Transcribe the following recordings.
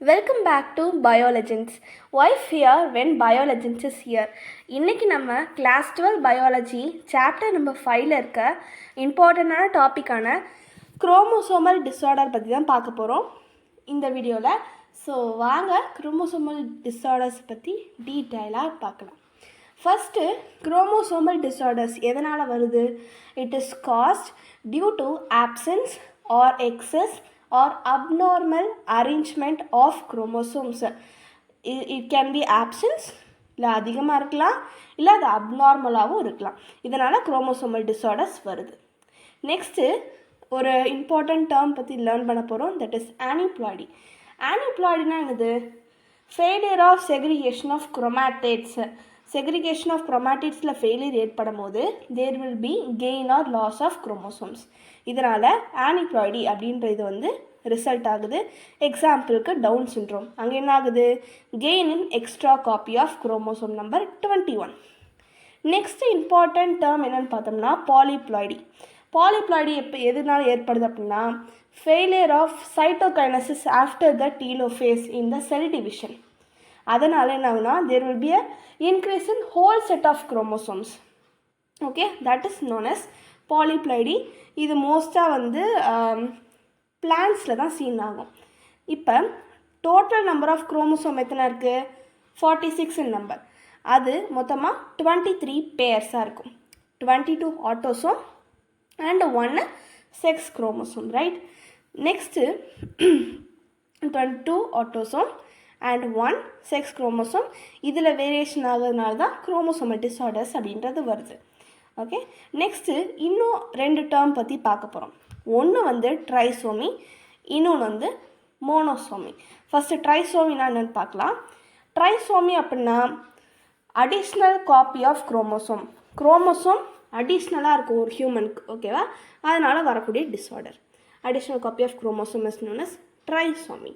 Welcome back to Biologins. Why fear when Biologins is here. இன்றைக்கி நம்ம class 12 biology chapter number 5ல் இருக்க இம்பார்ட்டண்ட்டான டாப்பிக்கான குரோமோசோமல் டிஸார்டர் பற்றி தான் பார்க்க போகிறோம் இந்த வீடியோவில். ஸோ வாங்க குரோமோசோமல் டிஸார்டர்ஸ் பற்றி டீட்டெயிலாக பார்க்கலாம். ஃபஸ்ட்டு குரோமோசோமல் டிஸார்டர்ஸ் எதனால் வருது? It is caused due to absence or excess or abnormal arrangement of chromosomes. It can be absence, இல்லை அதிகமாக இருக்கலாம், இல்லை அது அப்நார்மலாகவும் இருக்கலாம். இதனால் குரோமோசோமல் டிஸார்டர்ஸ் வருது. நெக்ஸ்ட்டு ஒரு இம்பார்ட்டண்ட் டேர்ம் பற்றி லேர்ன் பண்ண போகிறோம், தட் இஸ் ஆனிப்ளாய்டி. ஆனிப்ளாய்டினா என்னது? Failure of segregation of chromatids. Segregation of குரோமாட்டிட்ஸில் ஃபெயிலியர் ஏற்படும் போது there will be gain or loss of chromosomes. இதனால் ஆனிப்ளாய்டி அப்படின்றது வந்து ரிசல்ட் ஆகுது. எக்ஸாம்பிளுக்கு டவுன் சிண்ட்ரோம், அங்கே என்ன ஆகுது? Gain in extra copy of chromosome number 21. Next important term என்னென்னு பார்த்தோம்னா பாலிப்ளாய்டி. பாலிப்ளாய்டி எதனால ஏற்படுது அப்படின்னா failure of cytokinesis after the telophase in the cell division. அதனால் என்ன ஆகுனா there will be a increase in whole set of chromosomes. Okay, that is known as polyploidy. இது மோஸ்ட்டாக வந்து பிளான்ஸில் தான் சீன் ஆகும். இப்போ டோட்டல் நம்பர் ஆஃப் குரோமோசோம் எத்தனை இருக்குது? 46 இன் நம்பர். அது மொத்தமாக 23 பேர்ஸாக இருக்கும். 22 autosome and 1 sex chromosome, right? Next 22 autosome and 1 sex chromosome. இதில் வேரியேஷன் ஆகிறதுனால தான் குரோமோசோமல் டிஸார்டர்ஸ் அப்படின்றது வருது. ஓகே, நெக்ஸ்ட்டு இன்னும் 2 டேர்ம் பற்றி பார்க்க போகிறோம். ஒன்று வந்து ட்ரைசோமி, இன்னொன்று வந்து மோனோசோமி. ஃபஸ்ட்டு ட்ரைசோமினா என்னென்னு பார்க்கலாம். ட்ரைசோமி அப்படின்னா additional copy of chromosome. Chromosome அடிஷ்னலாக இருக்கும் ஒரு ஹியூமனுக்கு, ஓகேவா? அதனால் வரக்கூடிய disorder additional copy of chromosome is known as trisomy.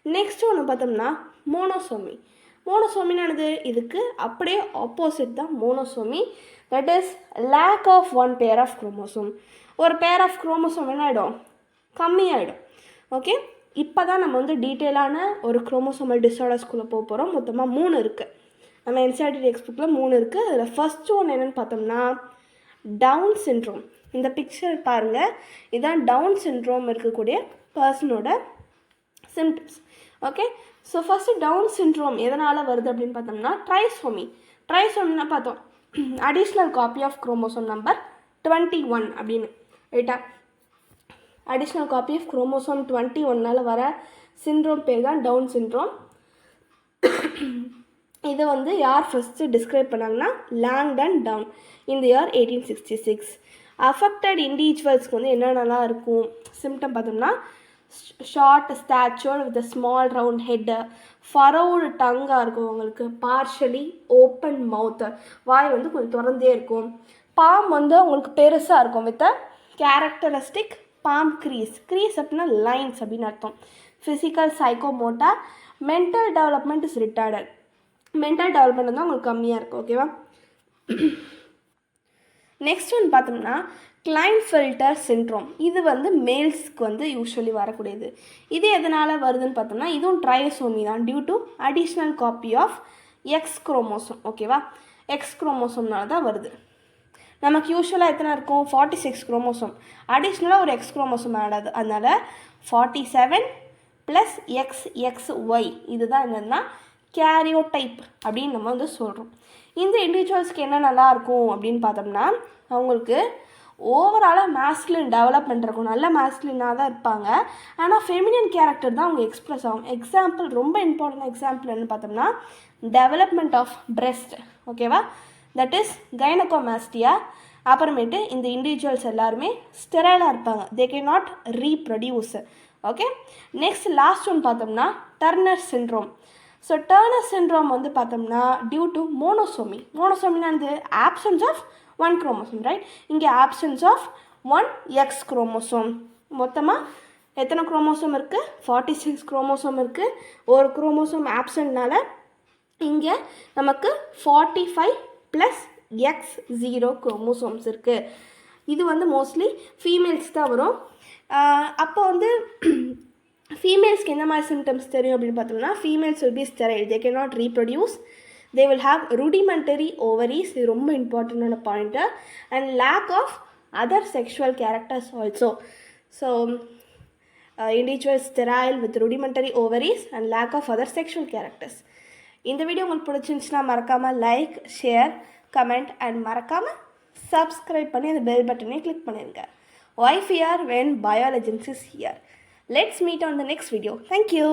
Next ஒன்று பார்த்தோம்னா மோனோசோமி. மோனோசோமினானது இதுக்கு அப்படியே ஆப்போசிட் தான் monosomy. That is lack of one pair of chromosome. ஒரு பேர் ஆஃப் குரோமோசோம் என்ன ஆகிடும்? கம்மியாகிடும். ஓகே, இப்போ தான் நம்ம வந்து டீட்டெயிலான ஒரு குரோமோசோமல் டிஸார்டர்ஸ்குள்ளே போக போகிறோம். மொத்தமாக 3 இருக்குது. நம்ம என்சிஆர்டி டெக்ஸ்ட் புக்கில் 3 இருக்குது. அதில் ஃபஸ்ட்டு ஒன்று என்னென்னு பார்த்தோம்னா டவுன் சிண்ட்ரோம். இந்த பிக்சர் பாருங்கள், இதுதான் டவுன் சிண்ட்ரோம் இருக்கக்கூடிய பர்சனோட symptoms. Okay, so first Down syndrome எதனால் வருது அப்படின்னு பார்த்தோம்னா ட்ரைசோமி. ட்ரைசோமினா பார்த்தோம் additional copy of chromosome number 21 அப்படின்னு, ரைட்டா? அடிஷ்னல் காப்பி ஆஃப் குரோமோசோம் 21னால் வர சிண்ட்ரோம் பேர் தான் டவுன் சிண்ட்ரோம். இதை வந்து யார் ஃபஸ்ட்டு டிஸ்கிரைப் பண்ணாங்கன்னா லாங்டன் டவுன் இந்த இயர் 1866. அஃபெக்டட் இண்டிவிஜுவல்ஸ்க்கு வந்து என்னென்னலாம் இருக்கும் சிம்டம் பார்த்தோம்னா short stature with small round head, furrowed டங்காக இருக்கும் அவங்களுக்கு, பார்ஷலி ஓப்பன் மவுத்து, வாய் வந்து கொஞ்சம் திறந்தே இருக்கும், பாம் வந்து அவங்களுக்கு பெருசாக இருக்கும் with characteristic palm crease. Crease அப்படின்னா லைன்ஸ் அப்படின்னு அர்த்தம். Physical psychomotor, mental development is retarded. Mental development வந்து அவங்களுக்கு கம்மியாக இருக்கும், ஓகேவா? நெக்ஸ்ட் ஒன்று பார்த்தோம்னா கிளைன்ஃபெல்டர் சிண்ட்ரோம். இது வந்து மேல்ஸ்க்கு வந்து யூஸ்வலி வரக்கூடியது. இது எதனால் வருதுன்னு பார்த்தோம்னா இதுவும் ட்ரைசோமி தான், due to additional copy of X chromosome, ஓகேவா? எக்ஸ் குரோமோசோம்னால தான் வருது. நமக்கு யூஸ்வலாக எத்தனை இருக்கும்? 46 குரோமோசோம். அடிஷ்னலாக ஒரு எக்ஸ் குரோமோசோம் ஆடாது, அதனால் 47 + XXY இதுதான் என்னென்னா கேரியோடைப் அப்படின்னு நம்ம வந்து சொல்கிறோம். இந்த இண்டிவிஜுவல்ஸ்க்கு என்ன நல்லா இருக்கும் அப்படின்னு பார்த்தோம்னா அவங்களுக்கு ஓவராலாக மேஸ்குலின் டெவலப்மெண்ட் இருக்கும், நல்ல மேஸ்குலினாக தான் இருப்பாங்க. ஆனால் ஃபெமினின் கேரக்டர் தான் அவங்க எக்ஸ்ப்ரெஸ் ஆகும். எக்ஸாம்பிள், ரொம்ப இம்பார்ட்டன்ட் எக்ஸாம்பிள் என்னன்னு பார்த்தோம்னா டெவலப்மெண்ட் ஆஃப் பிரெஸ்ட், ஓகேவா? That is gynaecomastia. அப்புறமேட்டு இந்த இண்டிவிஜுவல்ஸ் எல்லாருமே ஸ்டெரைலாக இருப்பாங்க, they can not reproduce. Okay, next last one பார்த்தோம்னா Turner syndrome. So Turner syndrome வந்து பார்த்தோம்னா டியூ டு மோனோசோமி. மோனோசோமினா வந்து ஆப்சன்ஸ் ஆஃப் 1 குரோமோசோம், ரைட்? இங்கே ஆப்சன்ஸ் ஆஃப் 1 எக்ஸ் குரோமோசோம். மொத்தமாக எத்தனை குரோமோசோம் இருக்குது? 46 குரோமோசோம் இருக்குது. ஒரு குரோமோசோம் ஆப்சன்ட்னால இங்கே நமக்கு 45 + X0 குரோமோசோம்ஸ் இருக்குது. இது வந்து மோஸ்ட்லி ஃபீமேல்ஸ் தான் வரும். அப்போ வந்து ஃபீமேல்ஸ்க்கு என்ன மாதிரி சிம்டம்ஸ் தெரியும் அப்படின்னு பார்த்தோம்னா, females will be sterile, they cannot reproduce, they will have rudimentary ovaries, இது ரொம்ப இம்பார்ட்டண்டான point, and lack of other sexual characters also. So individual sterile with rudimentary ovaries and lack of other sexual characters. இந்த video உங்களுக்கு பிடிச்சிருந்துச்சுன்னா மறக்காமல் like, share, comment and மறக்காமல் subscribe பண்ணி அந்த பெல் பட்டனையும் கிளிக் பண்ணிடுங்க. Why fear when BioLegends is here? Let's meet on the next video. Thank you.